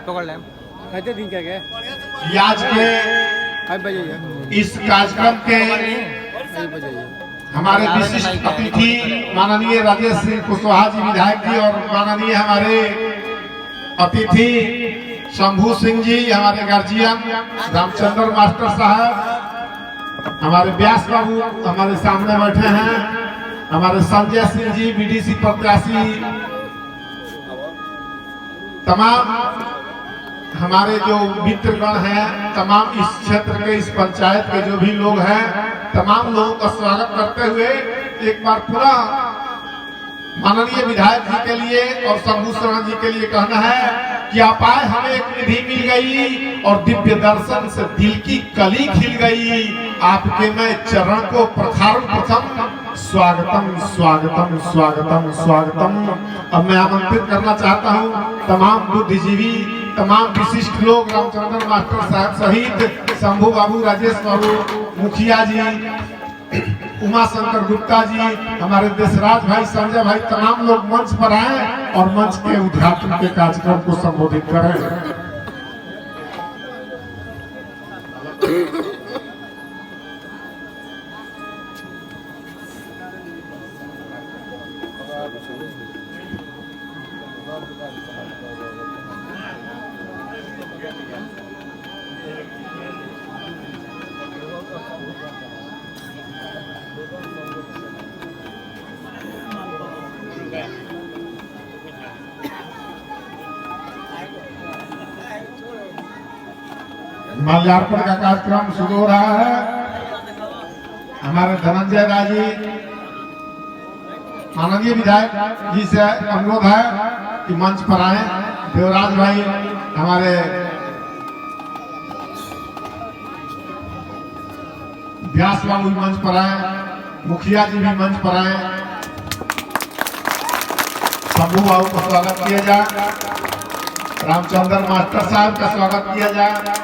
पकड़ लें कहते दिन क्या गए आज के इस कार्यक्रम के हमारे विशिष्ट अतिथि माननीय राजेश सिंह कुशवाहा जी विधायक जी और माननीय हमारे अतिथि शंभू सिंह जी, हमारे गार्जियन रामचंद्र मास्टर साहब, हमारे व्यास बाबू हमारे सामने बैठे हैं, हमारे संजय सिंह जी बीडीसी प्रत्याशी, तमाम हमारे जो मित्रगण हैं, तमाम इस क्षेत्र के इस पंचायत के जो भी लोग हैं, तमाम लोगों का स्वागत करते हुए एक बार पुनः माननीय विधायक जी के लिए और शंभू शरण जी के लिए कहना है कि आप आए, हमें एक निधि मिल गई और दिव्य दर्शन से दिल की कली खिल गई। आपके मैं चरण को प्रखारूं प्रथम स्वागतम स्वागतम स्वागतम स्वागतम। अब मैं आमंत्रित करना चाहता हूं तमाम बुद्धिजीवी, तमाम विशिष्ट लोग, रामचंद्र मास्टर साहब सहित शंभू बाबू, राजेश बाबू, मुखिया जी, उमा शंकर गुप्ता जी, हमारे देशराज भाई, संजय भाई, तमाम लोग मंच पर आए और मंच के उद्घाटन के कार्यक्रम को संबोधित करें। माल्यार्पण का कार्यक्रम शुरू हो रहा है। हमारे धनंजय राय जी, माननीय विधायक जी से अनुरोध है कि मंच पर आए। देवराज भाई, हमारे व्यास बाबू भी मंच पर आए, मुखिया जी भी मंच पर आए। शंभू बाबू का स्वागत किया जाए, रामचंद्र मास्टर साहब का स्वागत किया जाए।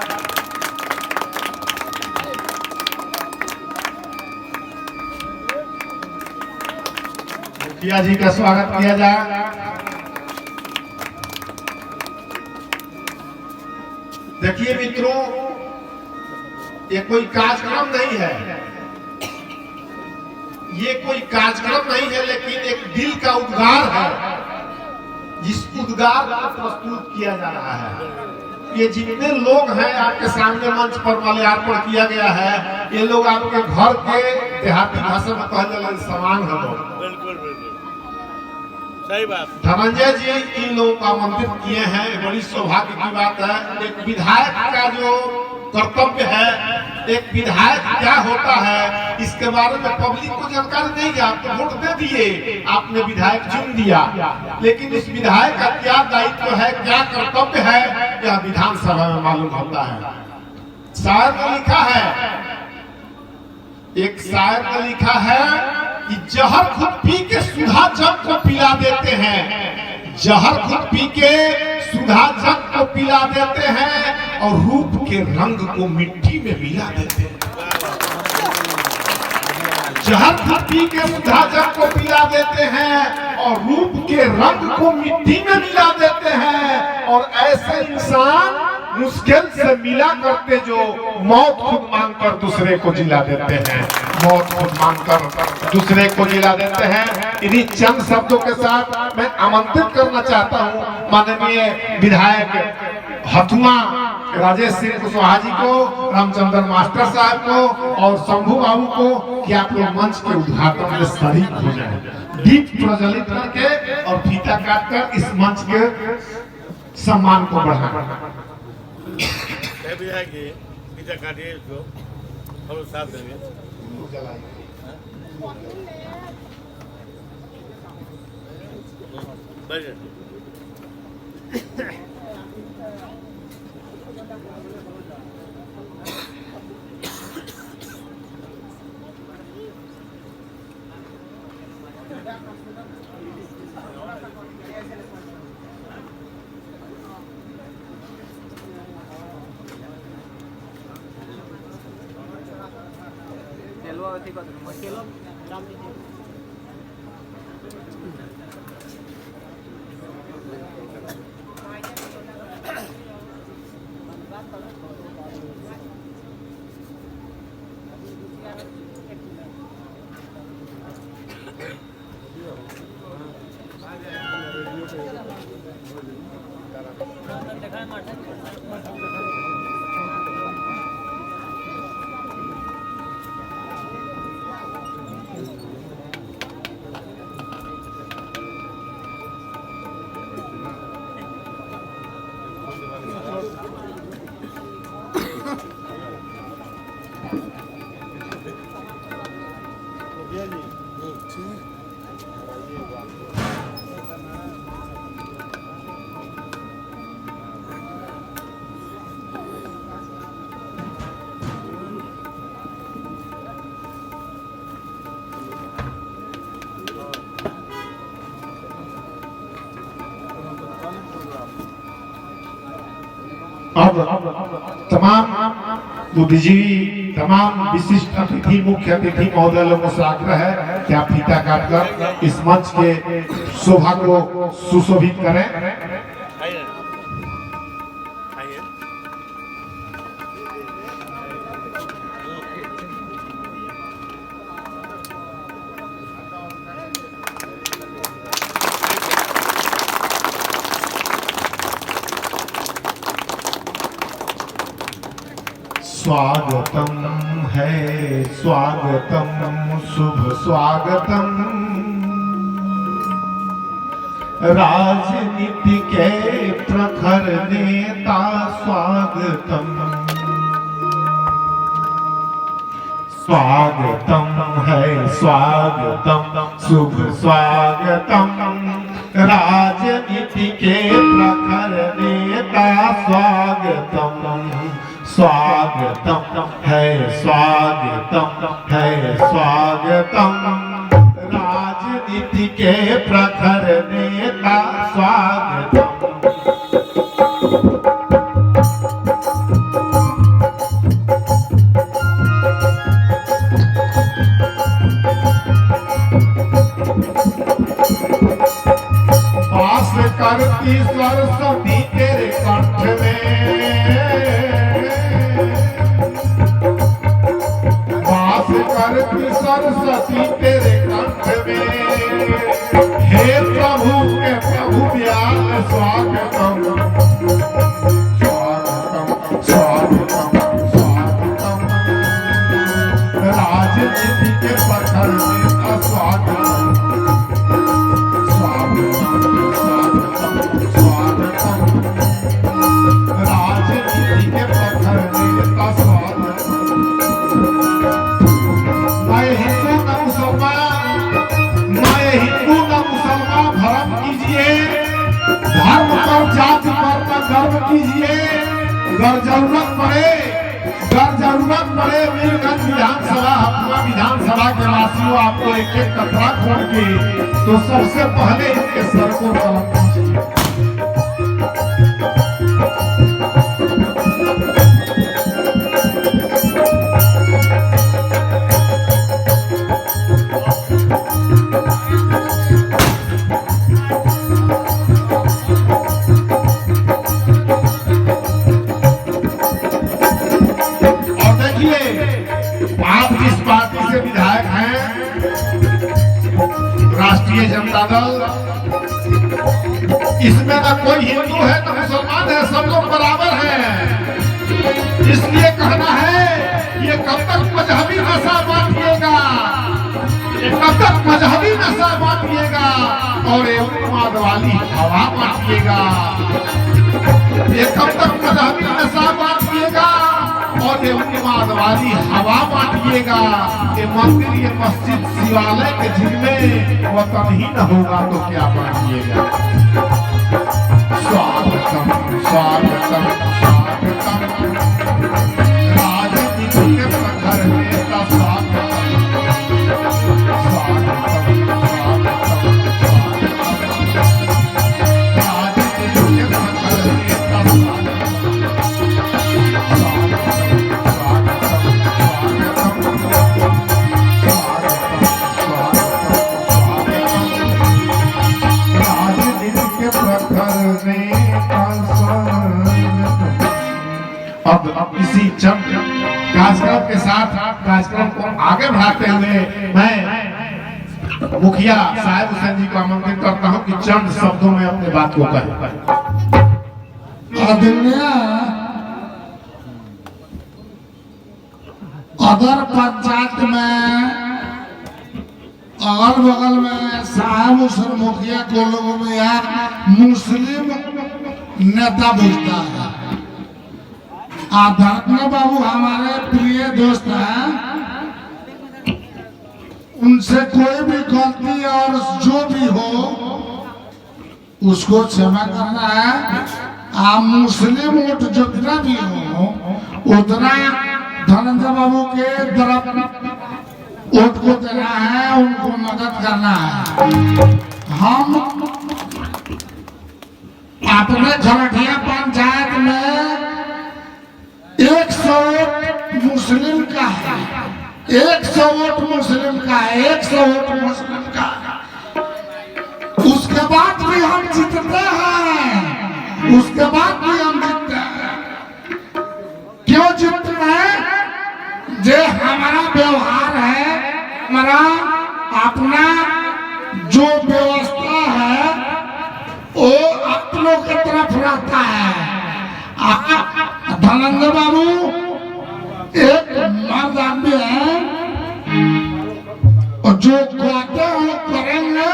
मुखिया जी का स्वागत किया जाए। देखिए मित्रों, ये कोई कार्यक्रम नहीं है, ये कोई कार्यक्रम नहीं है, लेकिन एक दिल का उद्गार है। जिस उद्गार को प्रस्तुत किया जा रहा है, ये जितने लोग हैं आपके सामने मंच पर माल्यार्पण किया गया है, ये लोग आपके घर के देहाती भाषा में कहने लगे समान है लोग। बिल्कुल बिल्कुल सही बात। धनंजय जी इन लोगों को आमंत्रित किए हैं, बड़ी सौभाग्य की बात है। एक विधायक का जो कर्तव्य है, एक विधायक क्या होता है, इसके बारे में पब्लिक को जानकारी नहीं है। आप तो वोट दे दिए, आपने विधायक चुन दिया, लेकिन इस विधायक का क्या दायित्व है, क्या कर्तव्य है, यह विधानसभा में मालूम होता है। शायर ने लिखा है, एक शायर ने लिखा है कि जहर खुद पी के सुधा जग को पिला देते हैं, जहर खुद पी के सुधा जग को पिला देते हैं और रूप के रंग को मिट्टी में मिला देते हैं। जहर खुद पी के सुधा जग को पिला देते हैं और रूप के रंग को मिट्टी में मिला देते हैं। और ऐसे इंसान मुश्किल से मिला करते जो मौत खुद मांगकर दूसरे को जिला देते हैं, मौत खुद मांगकर दूसरे को जिला देते हैं। इन्हीं चंद शब्दों के साथ मैं आमंत्रित करना चाहता हूं माननीय विधायक हथुआ राजेश सिंह कुशवाहा जी को, रामचंद्र मास्टर साहब को और शंभू बाबू को कि आप लोग मंच के उद्घाटन में शरीक हो जाए। दीप प्रज्वलित करके और फीता काटकर इस मंच के सम्मान को बढ़ाएं। विधायक जी फीता काटिए, इसको हम साथ देंगे। अब तमाम बुद्धिजीवी, तमाम विशिष्ट अतिथि, मुख्य अतिथि महोदय लोगों से आग्रह है कि आप फीता काटकर इस मंच के शोभा को सुशोभित करें। आइए आइए स्वागतम है स्वागतम, शुभ स्वागतम, राजनीति के प्रखर नेता स्वागतम। स्वागतम है स्वागतम, शुभ स्वागतम, राजनीति के प्रखर नेता स्वागतम। स्वागतम है स्वागतम है स्वागतम, राजनीति के प्रखर नेता स्वागतम। वास करती सरस्वती तेरे कंठ में, करती सरस्वती तेरे कंठ में, हे प्रभु के प्रभु व्याल स्वागतम। स्वागतम स्वागतम स्वागतम, राजनीति के प्रखर नेता स्वागतम। स्वागतम स्वागतम स्वागतम, राजनीति के प्रखर नेता स्वागतम। मैं हिंदू न मुसलमान धर्म कीजिए, धर्म पर जाति पर न गर्व कीजिए। अगर जरूरत पड़े वीरगंज विधानसभा, अपना विधानसभा के वासियों आपको एक एक कतरा खोल के तो सबसे पहले इनके सड़कों पर पहुंचिए। आप जिस पार्टी से विधायक हैं, राष्ट्रीय जनता दल, इसमें न कोई हिंदू है न मुसलमान है, सब लोग बराबर हैं। इसलिए कहना है ये कब तक मजहबी नशा बांटिएगा, ये कब तक मजहबी नशा बांटिएगा और ये उन्माद वाली हवा बांटिएगा। ये कब तक मजहबी नशा बांटिएगा और ये उन्माद वाली हवा बांटिएगा। ये मंदिर, ये मस्जिद, शिवालय के जिनमें वतन ही न होगा तो क्या बांटिएगा। स्वागतम स्वागतम स्वागतम, राजनीति के प्रखर नेता स्वागतम। स्वागतम स्वागतम स्वागतम, राजनीति के प्रखर नेता स्वागतम। अब इसी चंद कार्यक्रम के साथ कार्यक्रम को आगे बढ़ाते हुए मैं मुखिया साहिब हुसैन जी को आमंत्रित करता हूं कि चंद शब्दों में अपने बात को कहें। अगर पंचायत में अगल बगल में साहब हुसैन मुखिया को लोगों में यहाँ मुस्लिम नेता बुझता है। आध्यात्म बाबू हमारे प्रिय दोस्त हैं, उनसे कोई भी गलती और जो भी हो उसको क्षमा करना है। आप मुस्लिम वोट जितना भी हो उतना धनंजय बाबू के तरफ वोट को देना है, उनको मदद करना है। हम अपने खरठिया पंचायत में 100 वोट मुस्लिम का है, 100 वोट मुस्लिम का है, 100 वोट मुस्लिम का है। उसके बाद भी हम जीतते हैं, उसके बाद भी हम जीतते हैं। क्यों जीतते हैं? जो हमारा व्यवहार है, हमारा अपना जो व्यवस्था है वो अपनों की तरफ रहता है। धनंजय बाबू एक मर्द आदमी है और जो कहते हैं करेंगे,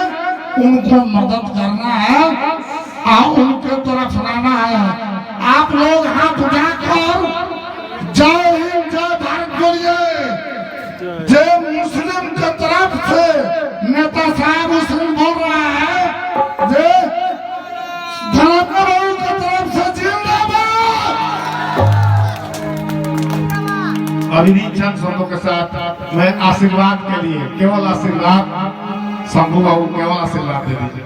उनको मदद करना है और उनके तरफ रहना है। आप लोग हाथ उठाकर जय हिंद जय भारत बोलिए। जय मुस्लिम के तरफ से नेता साहब हुसैन बोल रहा है, जय धनंजय बाबू की तरफ से जिंदाबाद। अभी चंद शब्दों के साथ मैं आशीर्वाद के लिए केवल आशीर्वाद, शंभू बाबू केवल आशीर्वाद दे दीजिए।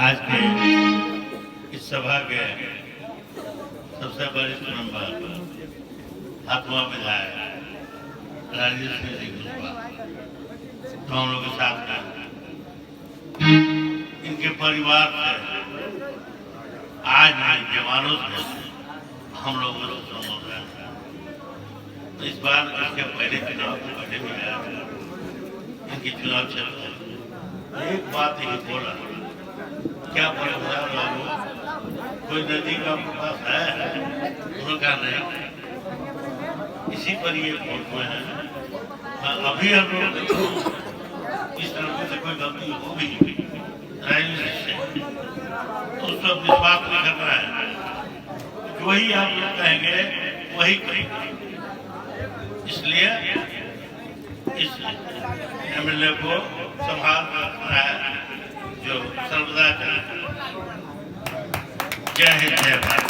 आज के इस सभा के सबसे वरिष्ठ मेंबर हाथुआ विधायक राजेश सिंह जी कुशवाहा हम लोग के साथ हैं। इनके परिवार से आज नहीं, जवानों से हम लोग संबंध रहे हैं। तो इस बार इसके पहले चुनाव से पहले भी आया, इनकी चुनाव क्षेत्र एक बात ही बोला, क्या बोले बाबू कोई नदी का पास है? उन्होंने कहा नहीं, इसी पर ये वोट में है। अभी हम लोग इस तरह से कोई गलती हो भी राजनीति से तो उस पर विश्वास नहीं करना है। वही आप लोग कहेंगे वही कहेंगे। इसलिए इस एमएलए को संभाल रखना है जो सर्वदा जय हिंद जय भारत।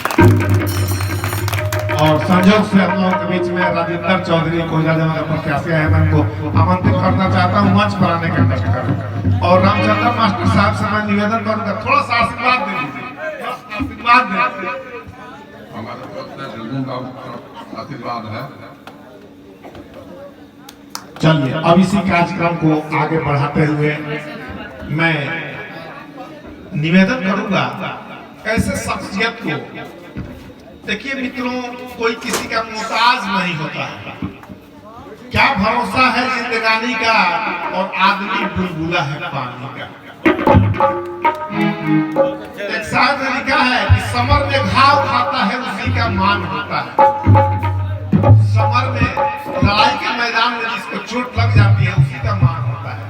और संजोग से हम लोगों के बीच में राजेंद्र चौधरी को प्रत्याशी है, मैं उनको आमंत्रित करना चाहता हूँ मंच पर आने का कष्ट करें। और रामचंद्र मास्टर साहब से मैं निवेदन करूंगा थोड़ा सा आशीर्वाद दे दीजिए, आशीर्वाद दे। हमारे तरफ से दिलगुन का आशीर्वाद है। चलिए अब इसी कार्यक्रम को आगे बढ़ाते हुए मैं निवेदन करूंगा ऐसे शख्सियत को, देखिए मित्रों, कोई किसी का मोहताज नहीं होता है। क्या भरोसा है जिंदगानी का, और आदमी बुलबुला है पानी का। एक शायर ने लिखा है कि समर में घाव खाता है उसी का मान होता है। समर में लड़ाई के मैदान में जिसको चोट लग जाती है उसी का मान होता है।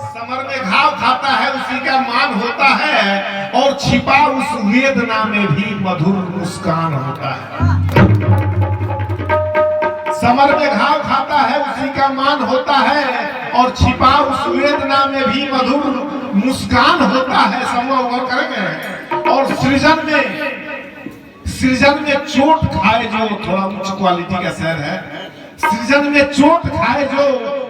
समर में घाव खाता है उसी का मान होता है, और छिपा उस वेदना में भी मधुर मुस्कान होता है। समर में घाव खाता है उसी का मान होता है, और छिपा उस वेदना में भी मधुर मुस्कान होता है। संभव गौर करेंगे। और सृजन में चोट खाए जो, थोड़ा उच्च क्वालिटी का शेर है, सृजन में चोट खाए जो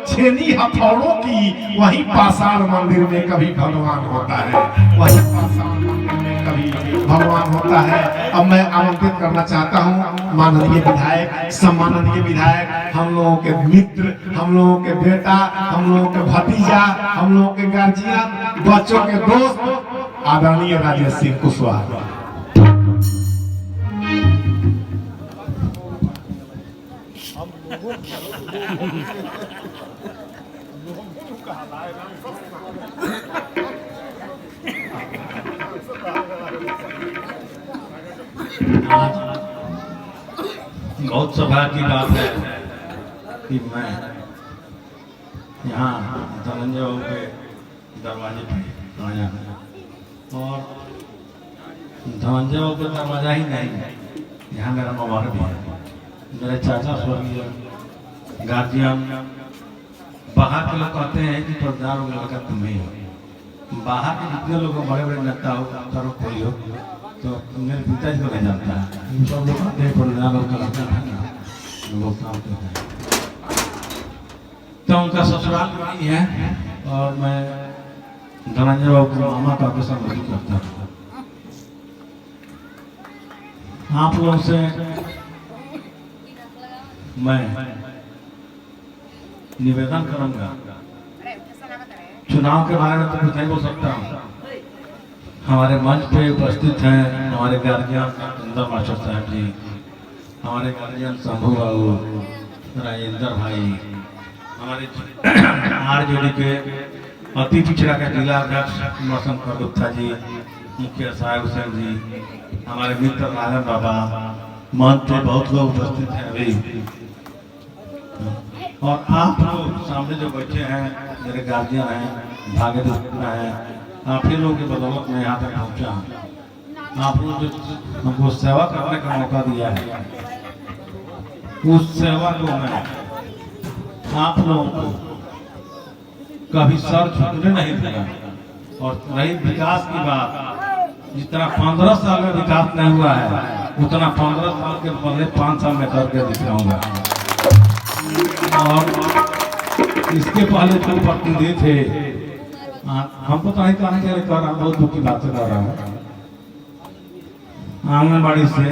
छेनी हथौड़ों की, वही पाषाण मंदिर में कभी भगवान होता है, वही पाषाण मंदिर में कभी भगवान होता है। अब मैं आमंत्रित करना चाहता हूँ माननीय विधायक, सम्माननीय विधायक, हम लोगों के मित्र, हम लोगों के बेटा, हम लोगों के भतीजा, हम लोगों के गार्जियन, बच्चों के दोस्त, आदरणीय राजेश सिंह कुशवाहा। आज बहुत सौभाग्य की बात है कि मैं यहाँ धनंजय बाबू के दरवाजे पे आया और धनंजय बाबू का दरवाजा ही नहीं, यहाँ मेरा मोबाइल भी है। मेरे चाचा स्वर्गीय गार्जियन, बाहर के लोग कहते हैं कि प्रधान हो लगा तुम ही हो, बाहर के जितने लोग बड़े बड़े नेता हो करो कोई हो तो मेरे पिताजी को नहीं जानता है, सब लोग कहते हैं प्रधान लोग का लगता है ना लोग काम करते हैं। तो उनका ससुराल वही है और मैं धनंजय बाबू को मामा का संबोधित करता हूँ। आप लोगों से मैं निवेदन करूंगा, चुनाव के बारे में तो कुछ नहीं बोल सकता हूँ। हमारे मंच पे उपस्थित हैं हमारे गार्जियन सुंदर मास्टर साहब जी, हमारे गार्जियन शंभू बाबू, राजेंद्र भाई, हमारे आरजेडी के अति पिछड़ा के जिला अध्यक्ष मौसमकर गुप्ता जी, मुखिया साहब हुसैन जी, हमारे मित्र राजन बाबा, मंच पे बहुत लोग उपस्थित हैं अभी, और आप लोग सामने जो बैठे हैं मेरे गार्जियन हैं, भागीदार हैं, आप ही लोगों की बदौलत में यहाँ तक पहुँचा हूँ। आप लोग जो हमको सेवा करने का मौका दिया है, उस सेवा को मैं आप लोगों को कभी सर झुकने नहीं दूंगा। और रही विकास की बात, जितना 15 साल में विकास नहीं हुआ है उतना 15 साल के बदले 5 साल में करके दिखाऊंगा। और इसके पहले जो प्रतिनिधि थे, हमको तो नहीं कहने के लिए कर रहा हूँ, बहुत दुख की बात कर रहा हूँ। आंगनबाड़ी से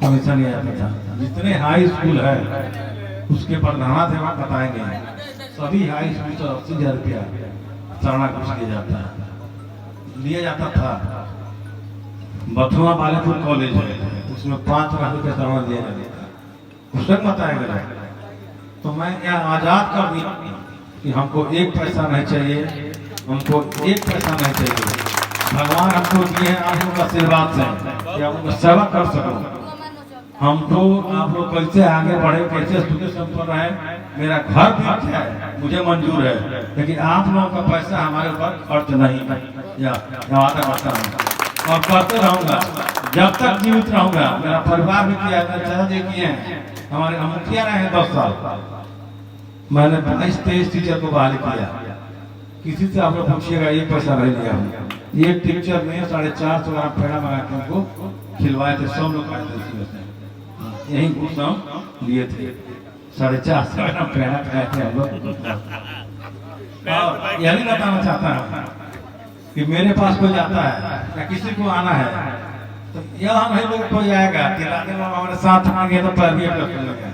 कमीशन नहीं आता था, जितने हाई स्कूल है उसके प्रधानाध्यापक वहाँ बताएंगे, सभी हाई स्कूल से 80,000 रुपया चारणा घुस लिया जाता था। बथुआ बालेपुर कॉलेज है, उसमें 5 लाख रुपया चारणा दिया जाता था, उससे बताएंगे। तो मैं यहाँ आजाद कर दिया कि हमको 1 पैसा नहीं चाहिए, हमको 1 पैसा नहीं चाहिए। भगवान हमको दिए हैं आप लोग आशीर्वाद से कि आप लोग सेवा कर सको। हमको आप लोग कैसे आगे बढ़े, कैसे सुखे संपन्न रहे, मेरा घर भी अच्छा है, मुझे मंजूर है, लेकिन आप लोगों का पैसा हमारे ऊपर खर्च नहीं या वादा करता हूँ और करते रहूँगा जब तक जीवित रहूँगा। मेरा परिवार भी किया है, चाचा जी किए हैं, हमारे मुखिया रहे हैं 10 साल। मैंने 22-23 टीचर को बहाली किया, किसी से आप लोग पूछिएगा 1 पैसा नहीं लिया हूँ। एक टीचर में 450 ग्राम पेड़ा मंगा के उनको खिलवाए थे, सब लोग खाए थे, यही घूस हम लिए थे, 450 ग्राम पेड़ा खाए थे हम लोग। और यही बताना चाहता हूँ कि मेरे पास कोई जाता है या किसी को आना है तो यहाँ नहीं लोग कोई आएगा कि हमारे साथ आएंगे तो पैर भी लगे।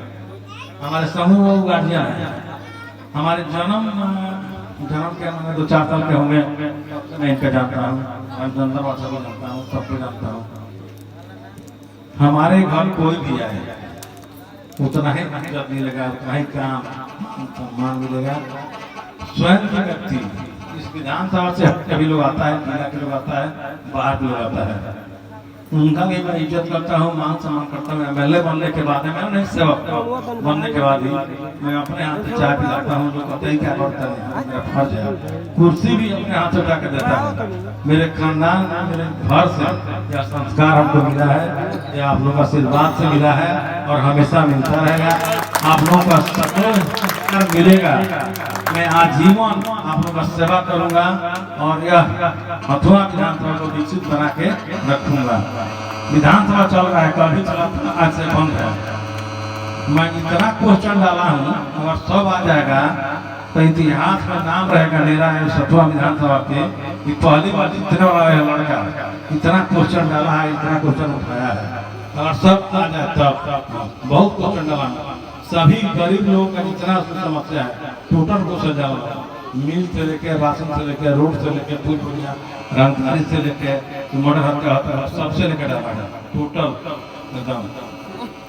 हमारे समूह गार्जियन है, हमारे जन्म के मैंने 2-4 साल के होंगे, मैं इनका जानता हूँ, जानता हूँ, सबको जानता हूँ। हमारे घर कोई भी आए उतना ही इज्जत मिलेगा, उतना ही काम सम्मान मिलेगा। स्वयं की व्यक्ति इस विधानसभा से कभी लोग आता है, जिला के लोग आता है, बाहर के लोग आता है, उनका भी मैं इज्जत करता हूँ, मान सम्मान करता हूँ। MLA बनने के बाद मैं नहीं सेवक बनने के बाद ही मैं अपने हाथ से चाय पिलाता हूँ। लोग कहते हैं क्या करता है, मेरा फर्ज है। कुर्सी भी अपने हाथ से उठा के देता है। मेरे खानदान मेरे घर से यह संस्कार हमको मिला है, यह आप लोग का आशीर्वाद से मिला है और हमेशा मिलता रहेगा। आप लोगों का सत्कार मिलेगा। मैं आजीवन आप लोगों का सेवा करूंगा और यह हथुआ विधानसभा को विकसित बना के रखूंगा। विधानसभा चल रहा है, कल भी चला था, आज से बंद है। मैं इतना क्वेश्चन डाला हूँ, अगर सब आ जाएगा तो इतिहास में नाम रहेगा मेरा है हथुआ विधानसभा के कि पहली बार जीतने वाला है लड़का। इतना क्वेश्चन डाला है, इतना क्वेश्चन उठाया है, अगर सब आ जाए तब बहुत क्वेश्चन डाला। सभी गरीब लोगों का जितना समस्या है टोटल क्वेश्चन डाला, मिल से लेके राशन से लेके रोड से लेके पुल पुलिया रंगदारी से लेके मोटर सबसे लेकर डाला है टोटल एकदम।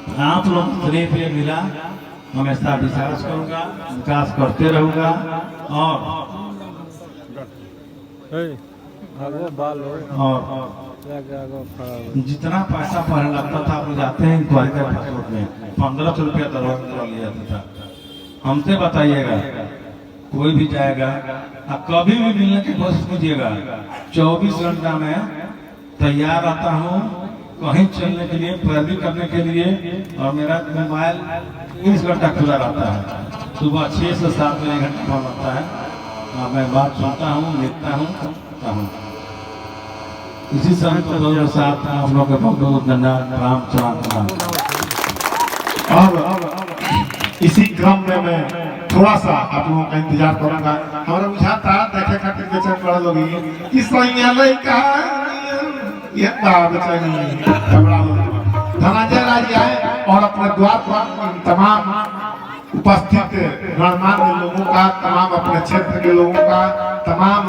आप लोग सिर्फ ये मिला, हमेशा विश्वास करूंगा, विकास करते रहूंगा। और जितना पैसा पहले लगता था, आप लोग जाते हैं इंक्वायरी के पासपोर्ट में 1500 रुपया दरवाजा लिया जाता था। हमसे बताइएगा, कोई भी जाएगा, आप कभी भी मिलने की कोशिश कीजिएगा, 24 घंटा में तैयार रहता हूँ कहीं चलने के लिए, पैरवी करने के लिए। और मेरा मोबाइल 20 घंटा खुला रहता है, सुबह 6 से 7 में 1 घंटा फोन रहता है। मैं बात सुनता हूँ, लिखता हूँ, करता हूँ। इसी समय के साथ हम लोग बहुत बहुत धन्यवाद, राम चरण। अब इसी क्रम में मैं थोड़ा सा आप लोगों का इंतजार करूंगा। हमारा बुझाता देखे खातिर बेचैन पड़े लोग कि सैया लइका ये बेचैनी धनंजय राय जी आए और अपने द्वार पर तमाम उपस्थित गणमान्य लोगों का, तमाम अपने क्षेत्र के लोगों का, तमाम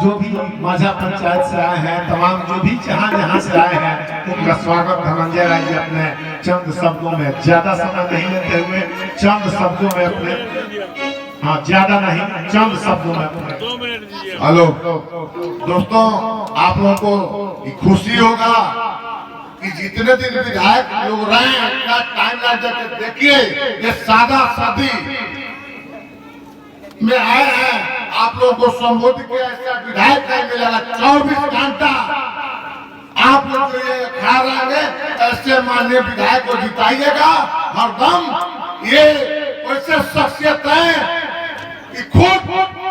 जो भी माझा पंचायत से आए हैं, तमाम जो भी जहां से आए हैं, उनका स्वागत धनंजय राय जी अपने चंद शब्दों में, ज्यादा समय नहीं लेते हुए चंद शब्दों में अपने, हाँ ज्यादा नहीं, चंद शब्दों में अपने। हेलो दोस्तों, आप लोगों को खुशी होगा कि जितने दिन विधायक लोग रहे उतना टाइम लग जाके देखिए, ये सादा सादी में आए हैं, आप लोगों को संबोधित किया, ऐसा विधायक नहीं मिलेगा। 24 घंटा आप लोग ये खा रहे हैं, ऐसे माननीय विधायक को जिताइएगा हरदम। ये वैसे शख्सियत है कि खुद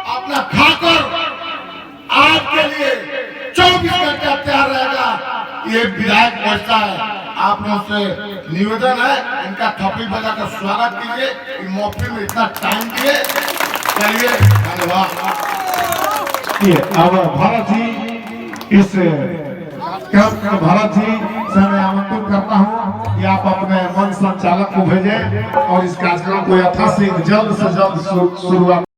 अपना खाकर आपके लिए 24 घंटा तैयार रहेगा। ये विधायक वैसा है। आप लोगों से निवेदन है, इनका थप्पी बजाकर स्वागत कीजिए, मौके में इतना टाइम दिए। चलिए धन्यवाद। अब भारत जी इस भारत जी से मैं आमंत्रित करता हूँ कि आप अपने मंच संचालक को भेजें और इस कार्यक्रम को यथाशीघ्र जल्द से जल्द शुरुआत